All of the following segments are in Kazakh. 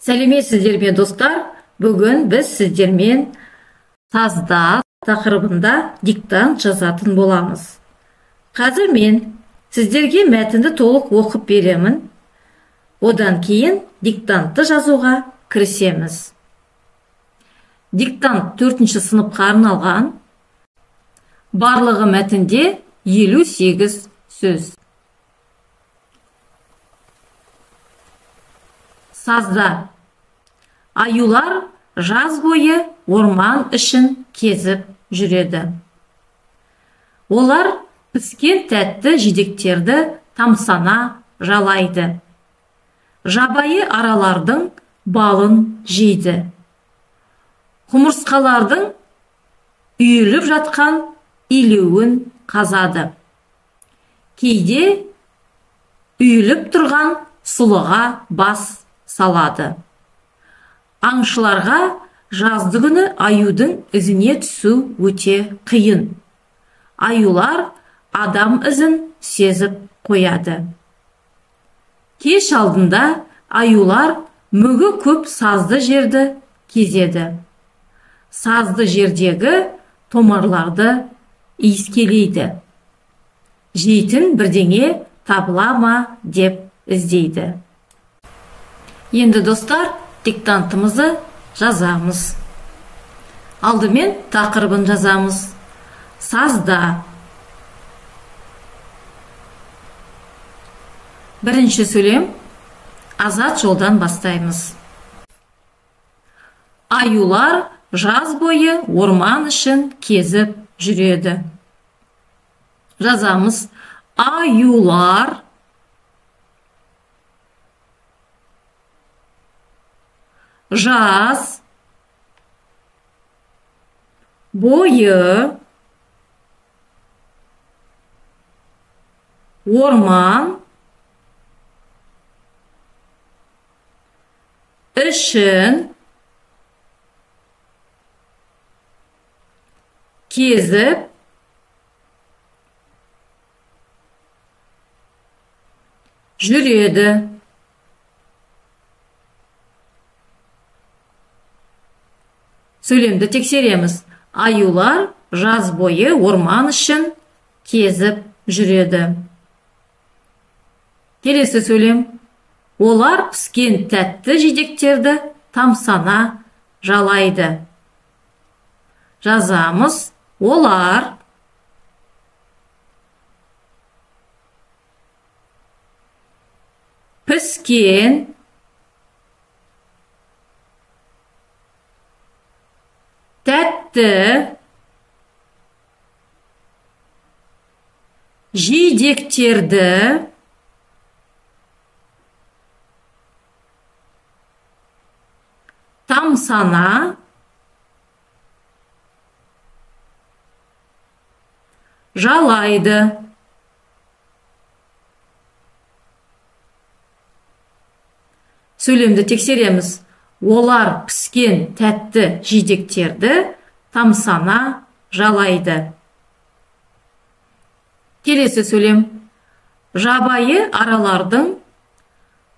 Сәлеметсіздер ме, достар? Бүгін біз сіздермен тазда тақырыбында диктант жазатын боламыз. Қазір мен сіздерге мәтінді толық оқып беремін. Одан кейін диктантты жазуға кірісеміз. Диктант 4-ші сыныпқа арналған. Барлығы мәтінде 58 сөз. Сазда. Аюлар жаз бойы орман ішін кезіп жүреді. Олар піскен тәтті жидектерді тамсана жалайды. Жабайы аралардың балын жейді. Құмырсқалардың үйіліп жатқан илеуін қазады. Кейде үйіліп тұрған сұлыға бас салады. Аңшыларға жазды күні аюдың ізіне түсу өте қиын. Аюлар адам ізін сезіп қояды. Кеш алдында аюлар мүгі көп сазды жерді кезеді. Сазды жердегі томарларды иіскелейді. Жейтін бірдеңе табыла ма деп іздейді. Енді достар, диктантымызды жазамыз. Алдымен тақырыбын жазамыз. Сазда. Бірінші сөйлем. Азат жолдан бастаймыз. Аюлар жаз бойы орман ішін кезіп жүреді. Жазамыз. Аюлар жаз бойы орман ішін кезіп жүреді. Сөйлемді тексереміз. Аюлар жаз бойы орман ішін кезіп жүреді. Келесі сөйлем. Олар піскен тәтті жидектерді тамсана жалайды. Жазамыз. Олар піскен тәтті жидектерді тамсана жалайды. Сөйлемді тексереміз. Олар піскен тәтті жидектерді тамсана жалайды. Келесі сөйлем. Жабайы аралардың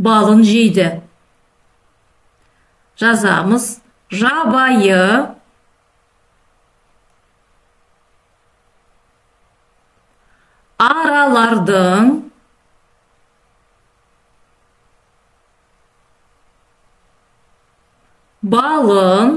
балын жейді. Жазамыз. Жабайы аралардың балын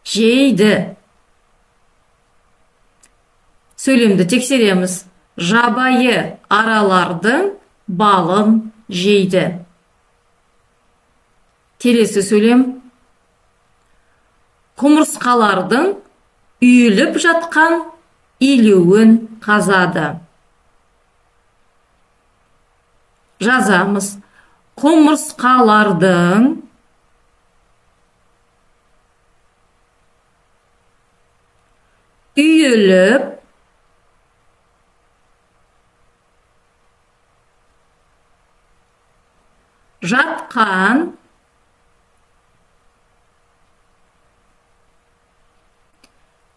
жейді. Сөйлемді тексереміз. Жабайы аралардың балын жейді. Келесі сөйлем. Құмырсқалардың үйіліп жатқан илеуін қазады. Жазамыз. Құмырсқалардың үйіліп жатқан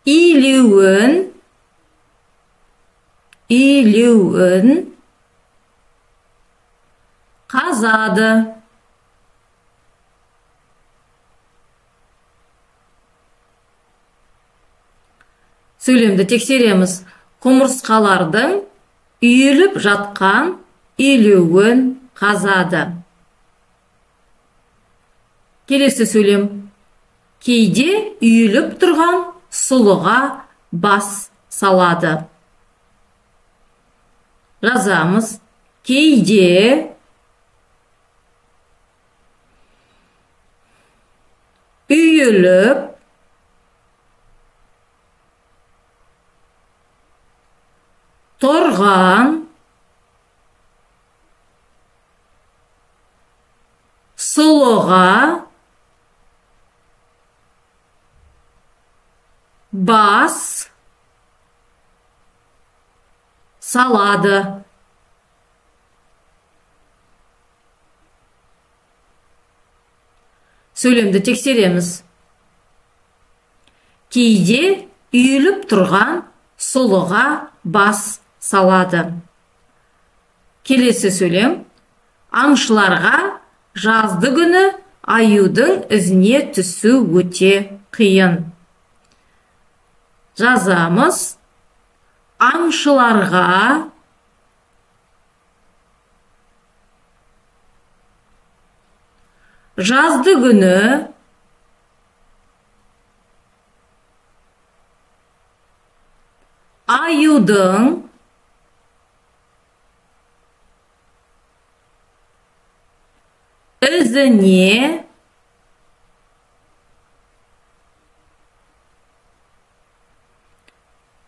илеуін илеуін қазады. Сөйлемді тексереміз. Құмырсқалардың үйіліп жатқан илеуін қазады. Келесі сөйлем. Кейде үйіліп тұрған сұлыға бас салады. Жазамыз. Кейде үйіліп тұрған сұлыға бас салады. Сөйлемді тексереміз. Кейде үйіліп тұрған сұлыға бас салады. Келесі сөйлем. Аңшыларға жазды күні аюдың ізіне түсу өте қиын. Жазамыз. Аңшыларға жазды күні аюдың ізіне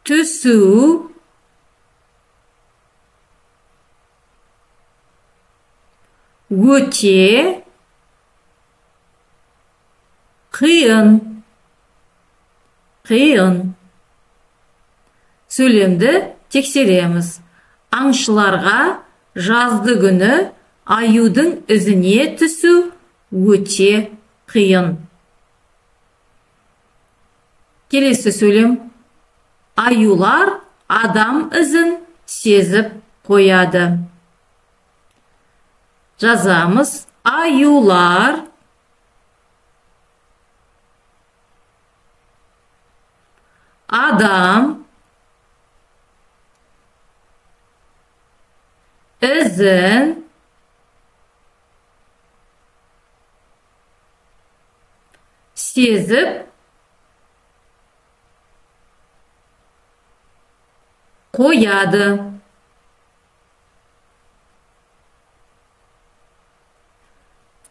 түсу өте қиын. Сөйлемді тексереміз. Аңшыларға жазды күні аюдың ізіне түсу өте қиын. Келесі сөйлем. Аюлар адам ізін сезіп қояды. Жазамыз. Аюлар адам ізін сезіп қояды.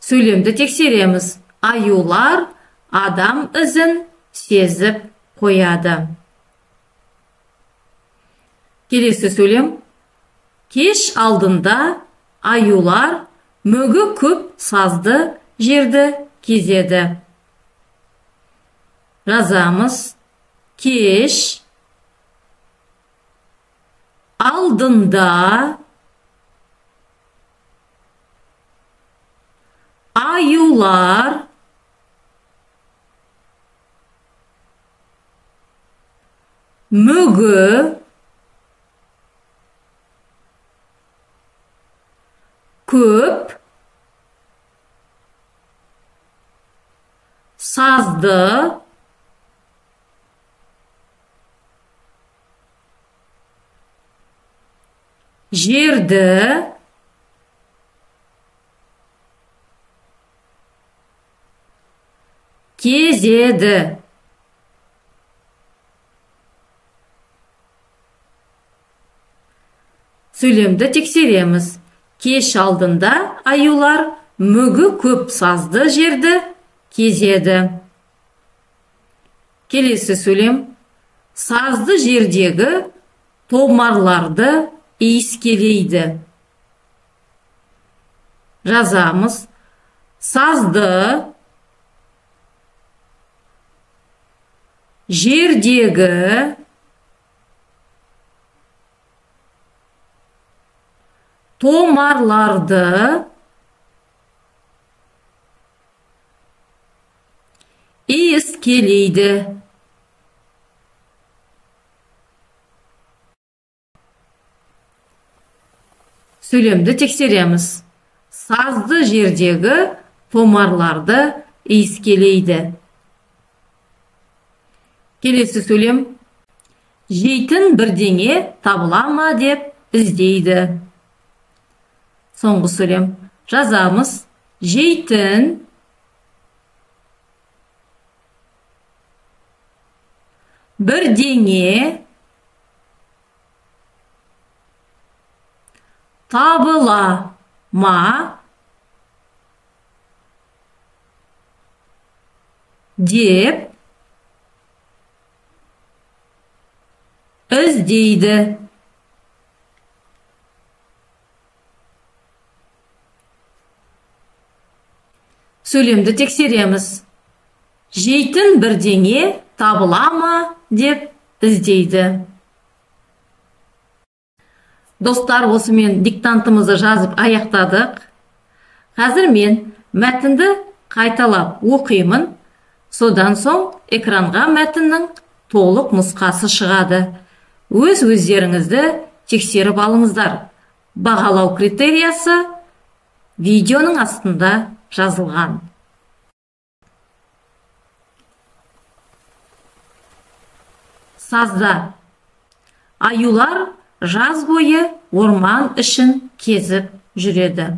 Сөйлемді тексереміз. Аюлар адам ізін сезіп қояды. Келесі сөйлем. Кеш алдында аюлар мүгі көп сазды жерді кезеді. Жазамыз. Кеш алдында аюлар мүгі көп сазды жерді кезеді. Сөйлемді тексереміз. Кеш алдында аюлар мүгі көп сазды жерді кезеді. Келесі сөйлем. Сазды жердегі томарларды иіскелейді. Жазамыз. Сазды жердегі томарларды иіскелейді. Сөйлемді тексереміз. Сазды жердегі томарларды иіскелейді. Келесі сөйлем. Жейтін бірдеңе табыла ма деп іздейді. Соңғы сөйлем. Жазамыз. Жейтін бірдеңе табыла ма деп іздейді. Сөйлемді тексереміз. Жейтін бірдеңе табыла ма деп іздейді. Достар, осымен диктантымызды жазып аяқтадық. Қазір мен мәтінді қайталап оқимын. Содан соң экранға мәтіннің толық нұсқасы шығады. Өздеріңізді тексеріп алыңыздар. Бағалау критериясы видеоның астында жазылған. Сазда. Аюлар жаз бойы орман ішін кезіп жүреді.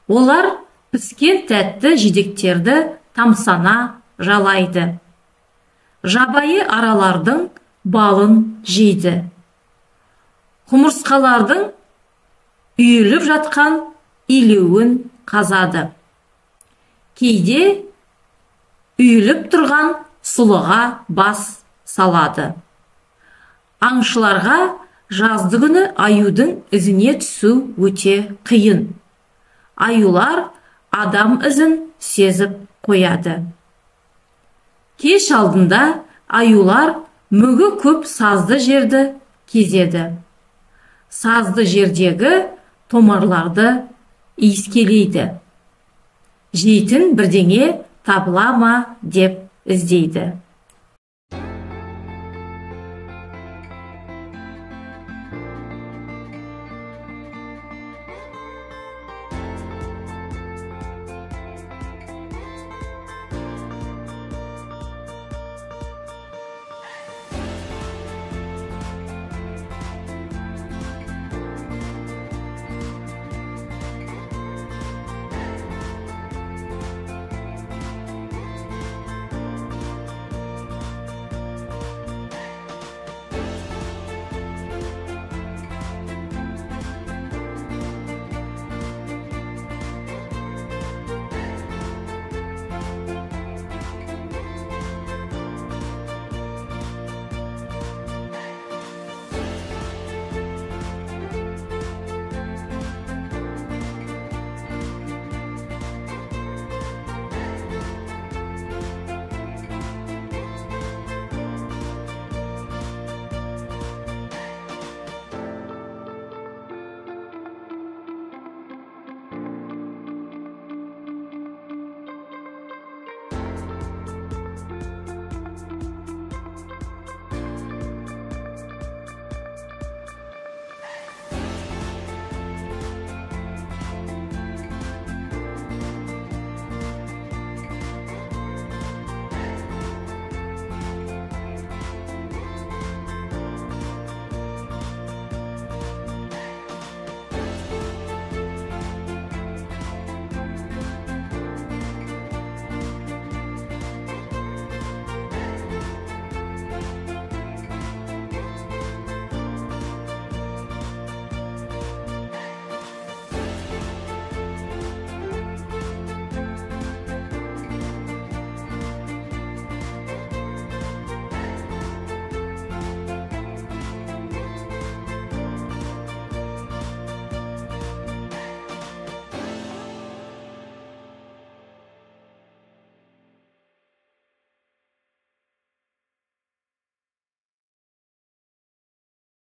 Олар піскен тәтті жидектерді тамсана жалайды. Жабайы аралардың балын жейді. Құмырсқалардың үйіліп жатқан илеуін қазады. Кейде үйіліп тұрған сұлыға бас салады. Аңшыларға жазды күні аюдың ізіне түсу өте қиын. Аюлар адам ізін сезіп қояды. Кеш алдында аюлар мүгі көп сазды жерді кезеді. Сазды жердегі томарларды иіскелейді. Жейтін бірдеңе табыла ма деп іздейді.